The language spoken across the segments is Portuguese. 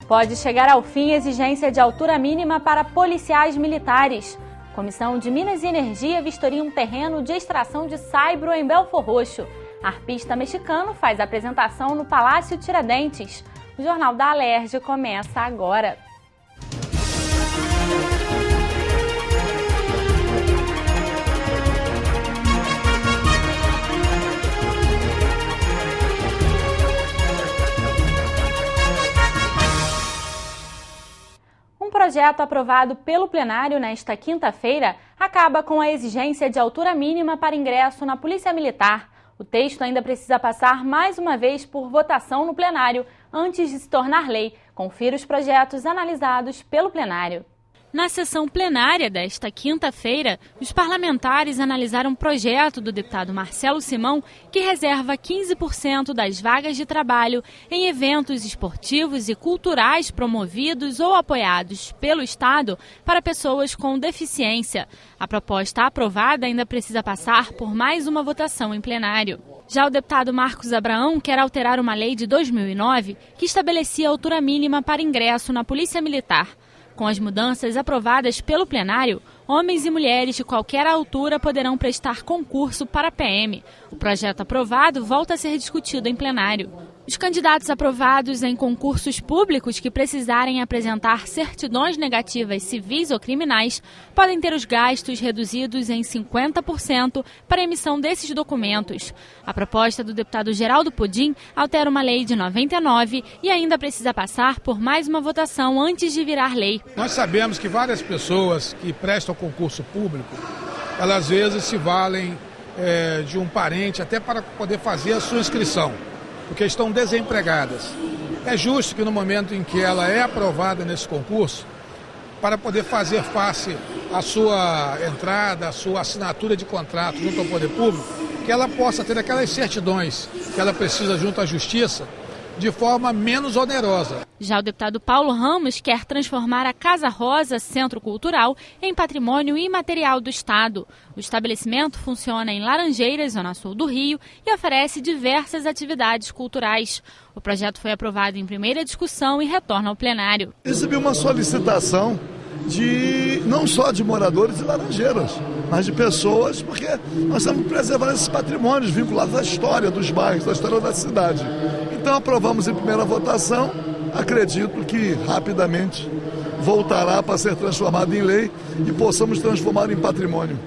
Pode chegar ao fim a exigência de altura mínima para policiais militares. Comissão de Minas e Energia vistoria um terreno de extração de saibro em Belfor Roxo. Arpista mexicano faz apresentação no Palácio Tiradentes. O Jornal da Alerj começa agora. Um projeto aprovado pelo plenário nesta quinta-feira acaba com a exigência de altura mínima para ingresso na Polícia Militar. O texto ainda precisa passar mais uma vez por votação no plenário antes de se tornar lei. Confira os projetos analisados pelo plenário. Na sessão plenária desta quinta-feira, os parlamentares analisaram um projeto do deputado Marcelo Simão que reserva 15% das vagas de trabalho em eventos esportivos e culturais promovidos ou apoiados pelo Estado para pessoas com deficiência. A proposta aprovada ainda precisa passar por mais uma votação em plenário. Já o deputado Marcos Abraão quer alterar uma lei de 2009 que estabelecia a altura mínima para ingresso na Polícia Militar. Com as mudanças aprovadas pelo plenário, homens e mulheres de qualquer altura poderão prestar concurso para a PM. O projeto aprovado volta a ser discutido em plenário. Os candidatos aprovados em concursos públicos que precisarem apresentar certidões negativas civis ou criminais podem ter os gastos reduzidos em 50% para a emissão desses documentos. A proposta do deputado Geraldo Pudim altera uma lei de 99 e ainda precisa passar por mais uma votação antes de virar lei. Nós sabemos que várias pessoas que prestam concurso público, elas às vezes se valem de um parente até para poder fazer a sua inscrição, porque estão desempregadas. É justo que no momento em que ela é aprovada nesse concurso, para poder fazer face à sua entrada, à sua assinatura de contrato junto ao poder público, que ela possa ter aquelas certidões que ela precisa junto à justiça de forma menos onerosa. Já o deputado Paulo Ramos quer transformar a Casa Rosa Centro Cultural em patrimônio imaterial do Estado. O estabelecimento funciona em Laranjeiras, zona sul do Rio, e oferece diversas atividades culturais. O projeto foi aprovado em primeira discussão e retorna ao plenário. Recebi uma solicitação não só de moradores de Laranjeiras, mas de pessoas, porque nós estamos preservando esses patrimônios vinculados à história dos bairros, à história da cidade. Então aprovamos em primeira votação, acredito que rapidamente voltará para ser transformado em lei e possamos transformar em patrimônio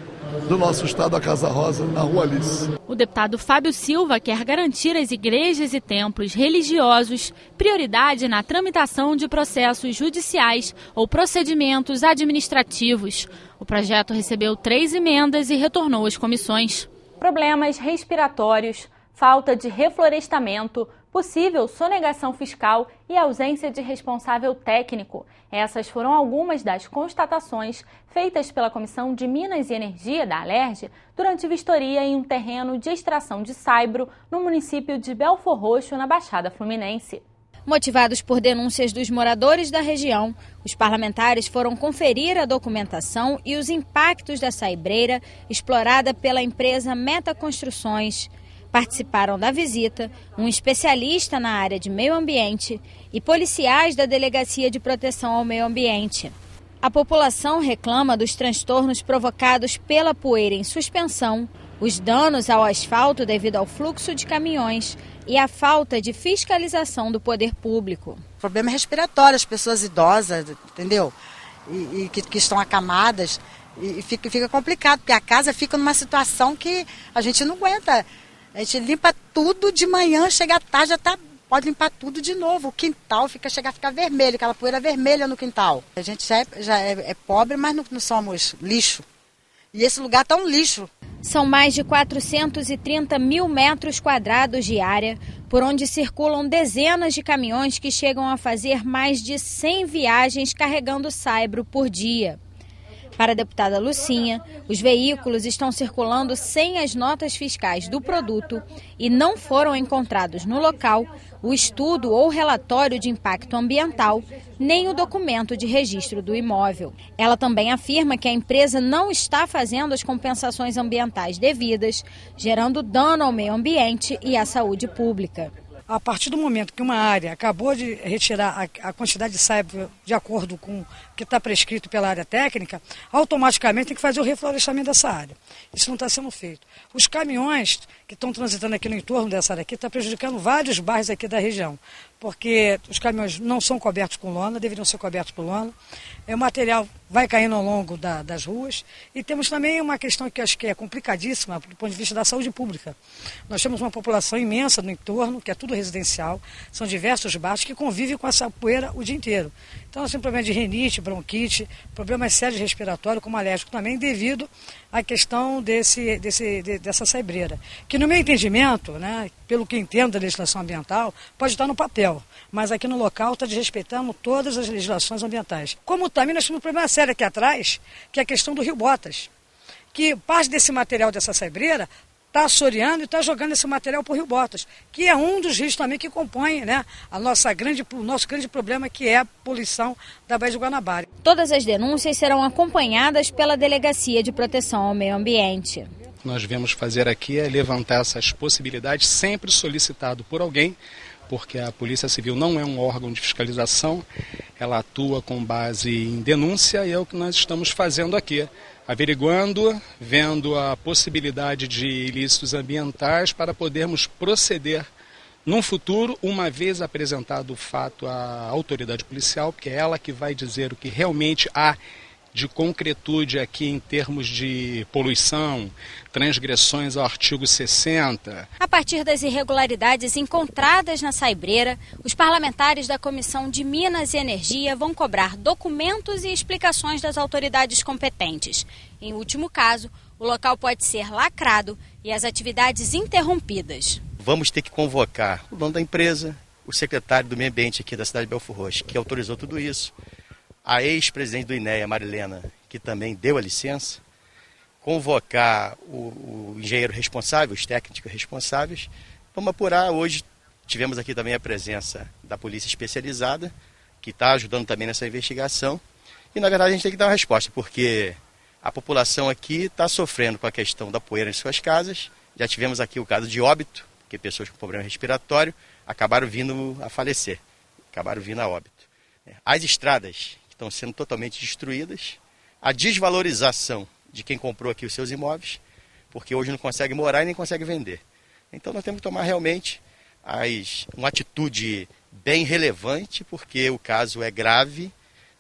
do nosso estado a Casa Rosa, na Rua Alice. O deputado Fábio Silva quer garantir às igrejas e templos religiosos prioridade na tramitação de processos judiciais ou procedimentos administrativos. O projeto recebeu 3 emendas e retornou às comissões. Problemas respiratórios, falta de reflorestamento, possível sonegação fiscal e ausência de responsável técnico. Essas foram algumas das constatações feitas pela Comissão de Minas e Energia da Alerj durante vistoria em um terreno de extração de saibro no município de Belfor Roxo, na Baixada Fluminense. Motivados por denúncias dos moradores da região, os parlamentares foram conferir a documentação e os impactos da saibreira explorada pela empresa Meta Construções. Participaram da visita um especialista na área de meio ambiente e policiais da Delegacia de Proteção ao Meio Ambiente. A população reclama dos transtornos provocados pela poeira em suspensão, os danos ao asfalto devido ao fluxo de caminhões e a falta de fiscalização do poder público. Problema respiratório, as pessoas idosas, entendeu? E que estão acamadas, e fica complicado, porque a casa fica numa situação que a gente não aguenta. A gente limpa tudo de manhã, chega à tarde, pode limpar tudo de novo. O quintal chega a ficar vermelho, aquela poeira vermelha no quintal. A gente já é pobre, mas não somos lixo. E esse lugar está um lixo. São mais de 430 mil metros quadrados de área, por onde circulam dezenas de caminhões que chegam a fazer mais de 100 viagens carregando saibro por dia. Para a deputada Lucinha, os veículos estão circulando sem as notas fiscais do produto e não foram encontrados no local o estudo ou relatório de impacto ambiental, nem o documento de registro do imóvel. Ela também afirma que a empresa não está fazendo as compensações ambientais devidas, gerando dano ao meio ambiente e à saúde pública. A partir do momento que uma área acabou de retirar a quantidade de saiba de acordo com o que está prescrito pela área técnica, automaticamente tem que fazer o reflorestamento dessa área. Isso não está sendo feito. Os caminhões que estão transitando aqui no entorno dessa área aqui estão prejudicando vários bairros aqui da região, porque os caminhões não são cobertos com lona, deveriam ser cobertos por lona. O material vai caindo ao longo das ruas. E temos também uma questão que eu acho que é complicadíssima do ponto de vista da saúde pública. Nós temos uma população imensa no entorno, que é tudo residencial, são diversos bairros que convivem com essa poeira o dia inteiro. Então nós temos problema de rinite, bronquite, problemas sérios respiratórios, como alérgico também, devido à questão dessa saibreira. Que no meu entendimento, né, pelo que entendo da legislação ambiental, pode estar no papel, mas aqui no local está desrespeitando todas as legislações ambientais. Como também nós temos um problema sério aqui atrás, que é a questão do Rio Botas, que parte desse material dessa saibreira está assoreando e está jogando esse material para o Rio Botas, que é um dos rios também que compõe, né, o nosso grande problema, que é a poluição da Baía de Guanabara. Todas as denúncias serão acompanhadas pela Delegacia de Proteção ao Meio Ambiente. Nós viemos fazer aqui é levantar essas possibilidades, sempre solicitado por alguém, porque a Polícia Civil não é um órgão de fiscalização, ela atua com base em denúncia e é o que nós estamos fazendo aqui, averiguando, vendo a possibilidade de ilícitos ambientais para podermos proceder num futuro, uma vez apresentado o fato à autoridade policial, porque é ela que vai dizer o que realmente há de concretude aqui em termos de poluição, transgressões ao artigo 60. A partir das irregularidades encontradas na saibreira, os parlamentares da Comissão de Minas e Energia vão cobrar documentos e explicações das autoridades competentes. Em último caso, o local pode ser lacrado e as atividades interrompidas. Vamos ter que convocar o dono da empresa, o secretário do Meio Ambiente aqui da cidade de Belfor Roxo, que autorizou tudo isso, a ex-presidente do INEA, Marilena, que também deu a licença, convocar o engenheiro responsável, os técnicos responsáveis. Vamos apurar. Hoje tivemos aqui também a presença da polícia especializada, que está ajudando também nessa investigação. E, na verdade, a gente tem que dar uma resposta, porque a população aqui está sofrendo com a questão da poeira em suas casas. Já tivemos aqui o caso de óbito, que pessoas com problema respiratório acabaram vindo a falecer, acabaram vindo a óbito. As estradas estão sendo totalmente destruídas, a desvalorização de quem comprou aqui os seus imóveis, porque hoje não consegue morar e nem consegue vender. Então nós temos que tomar realmente uma atitude bem relevante, porque o caso é grave,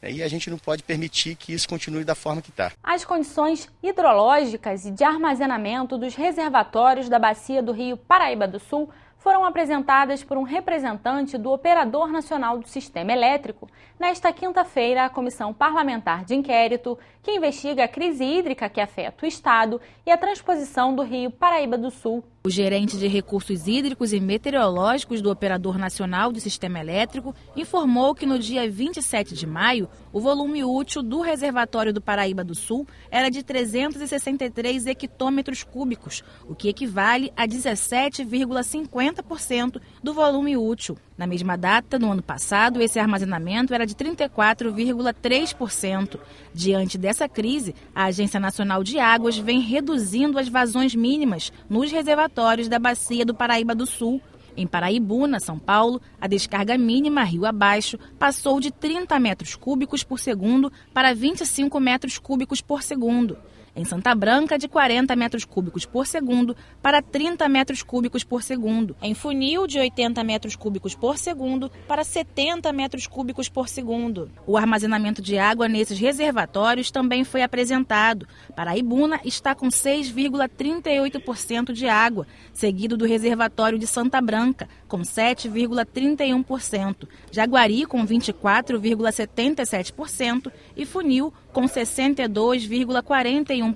né, e a gente não pode permitir que isso continue da forma que está. As condições hidrológicas e de armazenamento dos reservatórios da bacia do Rio Paraíba do Sul foram apresentadas por um representante do Operador Nacional do Sistema Elétrico nesta quinta-feira à Comissão Parlamentar de Inquérito, que investiga a crise hídrica que afeta o Estado e a transposição do Rio Paraíba do Sul. O gerente de Recursos Hídricos e Meteorológicos do Operador Nacional do Sistema Elétrico informou que no dia 27 de maio, o volume útil do reservatório do Paraíba do Sul era de 363 hectômetros cúbicos, o que equivale a 17,50% do volume útil. Na mesma data, no ano passado, esse armazenamento era de 34,3%. Diante dessa crise, a Agência Nacional de Águas vem reduzindo as vazões mínimas nos reservatórios da Bacia do Paraíba do Sul. Em Paraibuna, São Paulo, a descarga mínima rio abaixo passou de 30 metros cúbicos por segundo para 25 metros cúbicos por segundo. Em Santa Branca, de 40 metros cúbicos por segundo para 30 metros cúbicos por segundo. Em Funil, de 80 metros cúbicos por segundo para 70 metros cúbicos por segundo. O armazenamento de água nesses reservatórios também foi apresentado. Paraibuna está com 6,38% de água, seguido do reservatório de Santa Branca, com 7,31%. Jaguari, com 24,77% e Funil, com 62,41%.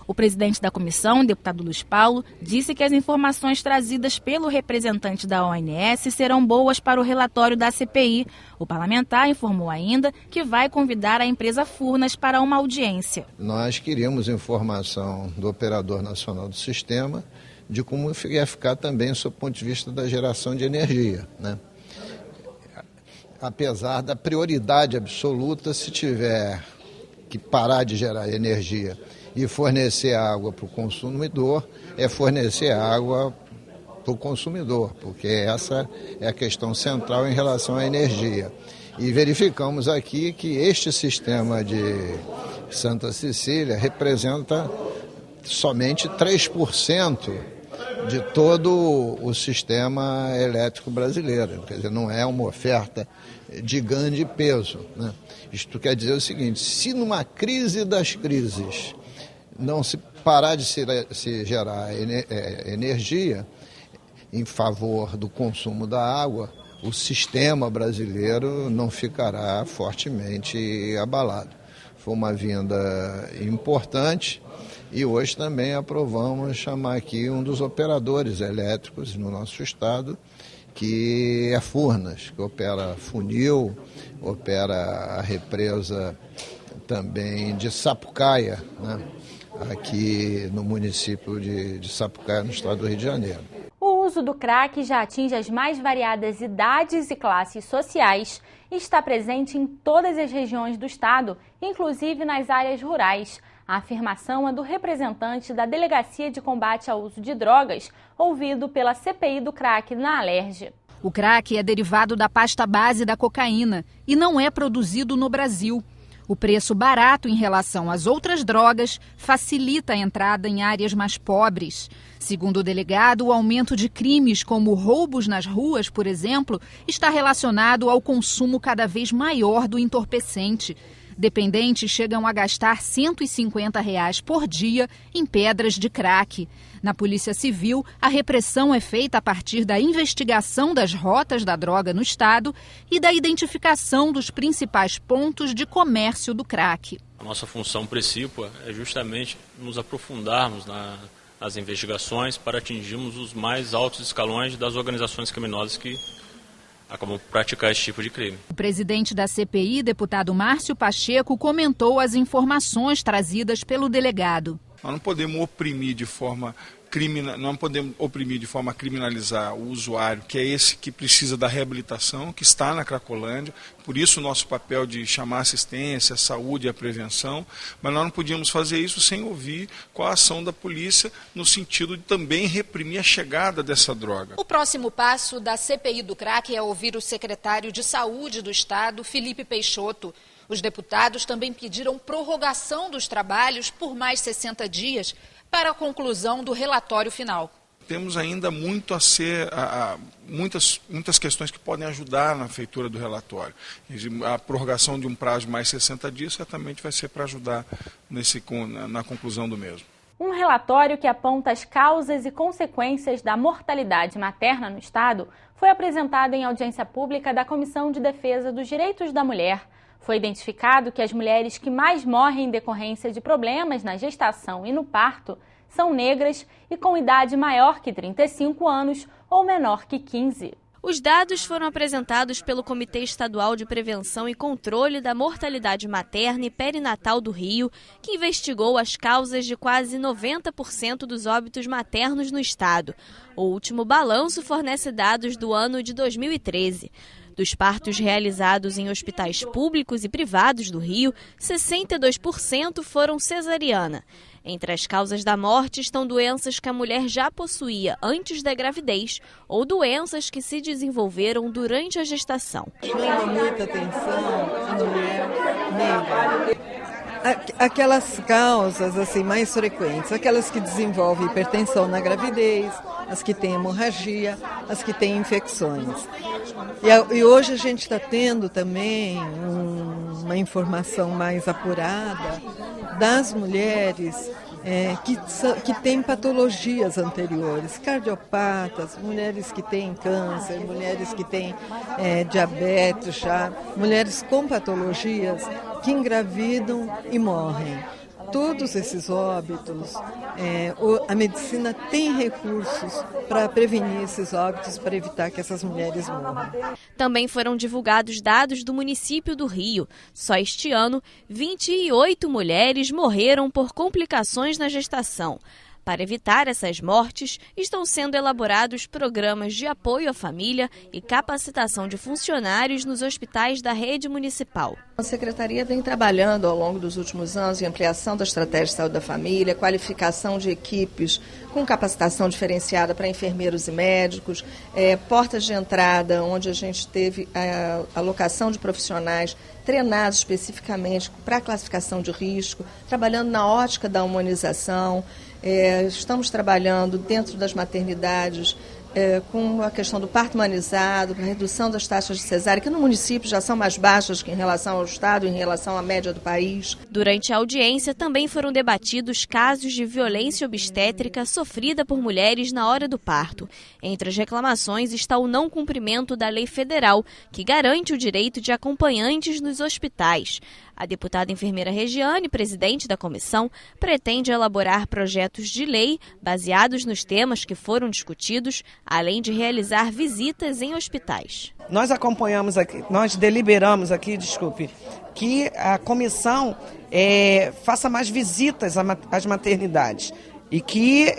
O presidente da comissão, deputado Luiz Paulo, disse que as informações trazidas pelo representante da ONS serão boas para o relatório da CPI. O parlamentar informou ainda que vai convidar a empresa Furnas para uma audiência. Nós queríamos informação do Operador Nacional do Sistema de como ia ficar também sob o ponto de vista da geração de energia, né? Apesar da prioridade absoluta, se tiver que parar de gerar energia e fornecer água para o consumidor, é fornecer água para o consumidor, porque essa é a questão central em relação à energia. E verificamos aqui que este sistema de Santa Cecília representa somente 3% de todo o sistema elétrico brasileiro. Quer dizer, não é uma oferta de grande peso, né? Isto quer dizer o seguinte: se numa crise das crises não se parar de se gerar energia em favor do consumo da água, o sistema brasileiro não ficará fortemente abalado. Foi uma vinda importante e hoje também aprovamos chamar aqui um dos operadores elétricos no nosso estado, que é Furnas, que opera funil, opera a represa também de Sapucaia, né? Aqui no município de Sapucaia, no estado do Rio de Janeiro. O uso do crack já atinge as mais variadas idades e classes sociais e está presente em todas as regiões do estado, inclusive nas áreas rurais. A afirmação é do representante da Delegacia de Combate ao Uso de Drogas, ouvido pela CPI do crack na Alerj. O crack é derivado da pasta base da cocaína e não é produzido no Brasil. O preço barato em relação às outras drogas facilita a entrada em áreas mais pobres. Segundo o delegado, o aumento de crimes como roubos nas ruas, por exemplo, está relacionado ao consumo cada vez maior do entorpecente. Dependentes chegam a gastar R$ 150 por dia em pedras de crack. Na Polícia Civil, a repressão é feita a partir da investigação das rotas da droga no estado e da identificação dos principais pontos de comércio do crack. A nossa função principal é justamente nos aprofundarmos nas investigações para atingirmos os mais altos escalões das organizações criminosas que acabam por praticar esse tipo de crime. O presidente da CPI, deputado Márcio Pacheco, comentou as informações trazidas pelo delegado. Nós não podemos oprimir de forma criminalizar o usuário, que é esse que precisa da reabilitação, que está na Cracolândia. Por isso o nosso papel de chamar a assistência, a saúde e a prevenção, mas nós não podíamos fazer isso sem ouvir qual a ação da polícia no sentido de também reprimir a chegada dessa droga. O próximo passo da CPI do crack é ouvir o secretário de Saúde do Estado, Felipe Peixoto. Os deputados também pediram prorrogação dos trabalhos por mais 60 dias para a conclusão do relatório final. Temos ainda muito a ser, muitas questões que podem ajudar na feitura do relatório. A prorrogação de um prazo de mais 60 dias certamente vai ser para ajudar na conclusão do mesmo. Um relatório que aponta as causas e consequências da mortalidade materna no estado foi apresentado em audiência pública da Comissão de Defesa dos Direitos da Mulher. Foi identificado que as mulheres que mais morrem em decorrência de problemas na gestação e no parto são negras e com idade maior que 35 anos ou menor que 15. Os dados foram apresentados pelo Comitê Estadual de Prevenção e Controle da Mortalidade Materna e Perinatal do Rio, que investigou as causas de quase 90% dos óbitos maternos no estado. O último balanço fornece dados do ano de 2013. Dos partos realizados em hospitais públicos e privados do Rio, 62% foram cesariana. Entre as causas da morte estão doenças que a mulher já possuía antes da gravidez ou doenças que se desenvolveram durante a gestação. Chama muita atenção a mulher negra. Aquelas causas assim, mais frequentes, aquelas que desenvolvem hipertensão na gravidez, as que têm hemorragia, as que têm infecções. E hoje a gente está tendo também uma informação mais apurada das mulheres que têm patologias anteriores, cardiopatas, mulheres que têm câncer, mulheres que têm diabetes já, mulheres com patologias que engravidam e morrem. Todos esses óbitos, a medicina tem recursos para prevenir esses óbitos, para evitar que essas mulheres morram. Também foram divulgados dados do município do Rio. Só este ano, 28 mulheres morreram por complicações na gestação. Para evitar essas mortes, estão sendo elaborados programas de apoio à família e capacitação de funcionários nos hospitais da rede municipal. A Secretaria vem trabalhando ao longo dos últimos anos em ampliação da estratégia de saúde da família, qualificação de equipes com capacitação diferenciada para enfermeiros e médicos, portas de entrada, onde a gente teve a alocação de profissionais treinados especificamente para a classificação de risco, trabalhando na ótica da humanização. Estamos trabalhando dentro das maternidades com a questão do parto humanizado, a redução das taxas de cesárea, que no município já são mais baixas que em relação ao estado, em relação à média do país. Durante a audiência também foram debatidos casos de violência obstétrica sofrida por mulheres na hora do parto. Entre as reclamações está o não cumprimento da lei federal, que garante o direito de acompanhantes nos hospitais. A deputada enfermeira Regiane, presidente da comissão, pretende elaborar projetos de lei baseados nos temas que foram discutidos, além de realizar visitas em hospitais. Nós acompanhamos aqui, nós deliberamos aqui, que a comissão faça mais visitas às maternidades e que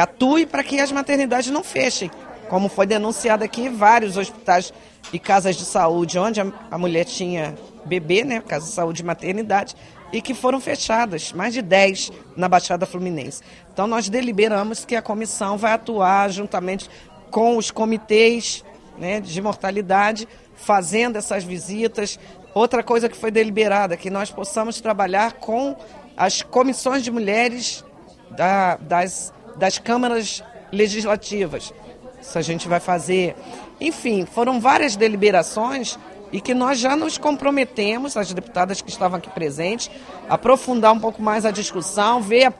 atue para que as maternidades não fechem. Como foi denunciado aqui, vários hospitais e casas de saúde onde a mulher tinha bebê, casa de saúde e maternidade, e que foram fechadas, mais de 10 na Baixada Fluminense. Então nós deliberamos que a comissão vai atuar juntamente com os comitês de mortalidade, fazendo essas visitas. Outra coisa que foi deliberada, que nós possamos trabalhar com as comissões de mulheres das câmaras legislativas. Isso a gente vai fazer. Enfim, foram várias deliberações e que nós já nos comprometemos, as deputadas que estavam aqui presentes, a aprofundar um pouco mais a discussão, ver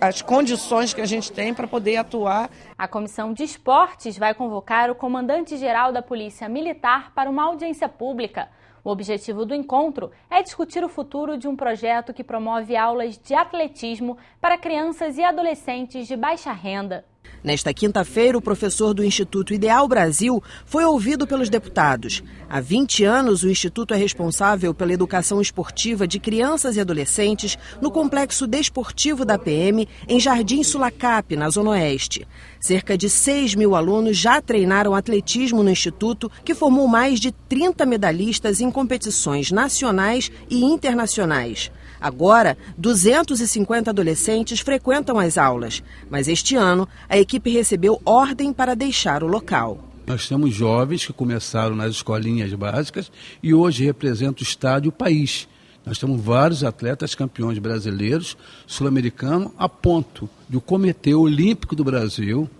as condições que a gente tem para poder atuar. A Comissão de Esportes vai convocar o comandante-geral da Polícia Militar para uma audiência pública. O objetivo do encontro é discutir o futuro de um projeto que promove aulas de atletismo para crianças e adolescentes de baixa renda. Nesta quinta-feira, o professor do Instituto Ideal Brasil foi ouvido pelos deputados. Há 20 anos, o Instituto é responsável pela educação esportiva de crianças e adolescentes no Complexo Desportivo da PM, em Jardim Sulacap, na Zona Oeste. Cerca de 6 mil alunos já treinaram atletismo no Instituto, que formou mais de 30 medalhistas em competições nacionais e internacionais. Agora, 250 adolescentes frequentam as aulas, mas este ano a equipe recebeu ordem para deixar o local. Nós temos jovens que começaram nas escolinhas básicas e hoje representam o estado e o país. Nós temos vários atletas campeões brasileiros, sul-americanos, a ponto de o Comitê Olímpico do Brasil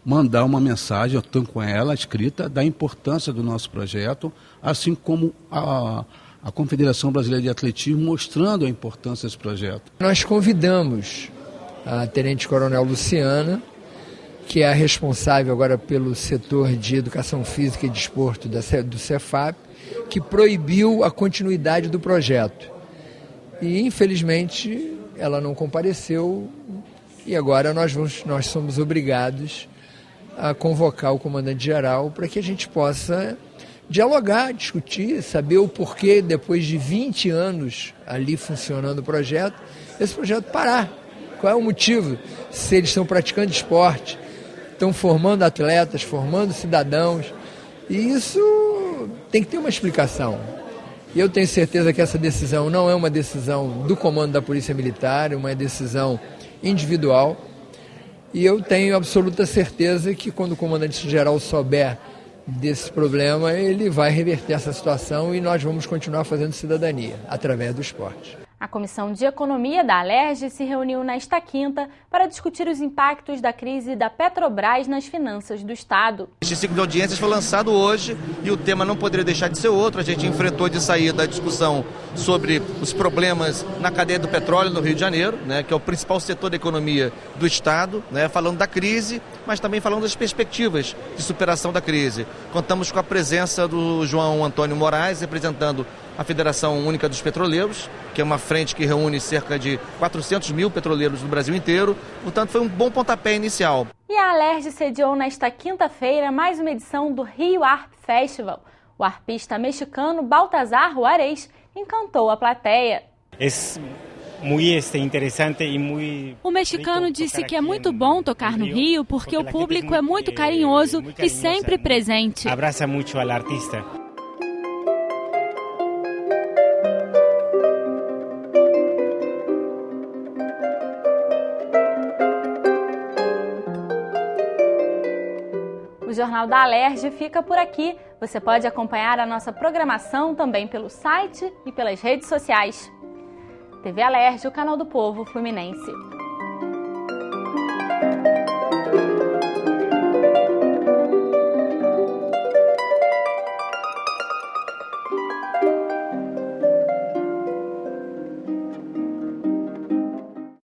mandar uma mensagem, eu estou com ela escrita, da importância do nosso projeto, assim como a Confederação Brasileira de Atletismo, mostrando a importância desse projeto. Nós convidamos a Tenente Coronel Luciana, que é a responsável agora pelo setor de educação física e desporto do Cefap, que proibiu a continuidade do projeto. E, infelizmente, ela não compareceu e agora nós somos obrigados a convocar o comandante-geral para que a gente possa dialogar, discutir, saber o porquê, depois de 20 anos ali funcionando o projeto, esse projeto parar. Qual é o motivo? Se eles estão praticando esporte, estão formando atletas, formando cidadãos, e isso tem que ter uma explicação. E eu tenho certeza que essa decisão não é uma decisão do comando da Polícia Militar, é uma decisão individual, e eu tenho absoluta certeza que quando o comandante-geral souber desse problema, ele vai reverter essa situação e nós vamos continuar fazendo cidadania através do esporte. A Comissão de Economia da Alerj se reuniu nesta quinta para discutir os impactos da crise da Petrobras nas finanças do Estado. Este ciclo de audiências foi lançado hoje e o tema não poderia deixar de ser outro. A gente enfrentou de saída a discussão sobre os problemas na cadeia do petróleo no Rio de Janeiro, que é o principal setor da economia do Estado, falando da crise, mas também falando das perspectivas de superação da crise. Contamos com a presença do João Antônio Moraes, representando a Federação Única dos Petroleiros, que é uma frente que reúne cerca de 400 mil petroleiros do Brasil inteiro. Portanto, foi um bom pontapé inicial. E a Alerj sediou nesta quinta-feira mais uma edição do Rio Harp Festival. O harpista mexicano Baltazar Juarez encantou a plateia. Es O mexicano disse que é muito bom tocar no Rio porque o público é muito carinhoso e sempre presente. Abraça muito ao artista. O Jornal da Alerj fica por aqui. Você pode acompanhar a nossa programação também pelo site e pelas redes sociais. TV Alerj, o canal do povo fluminense.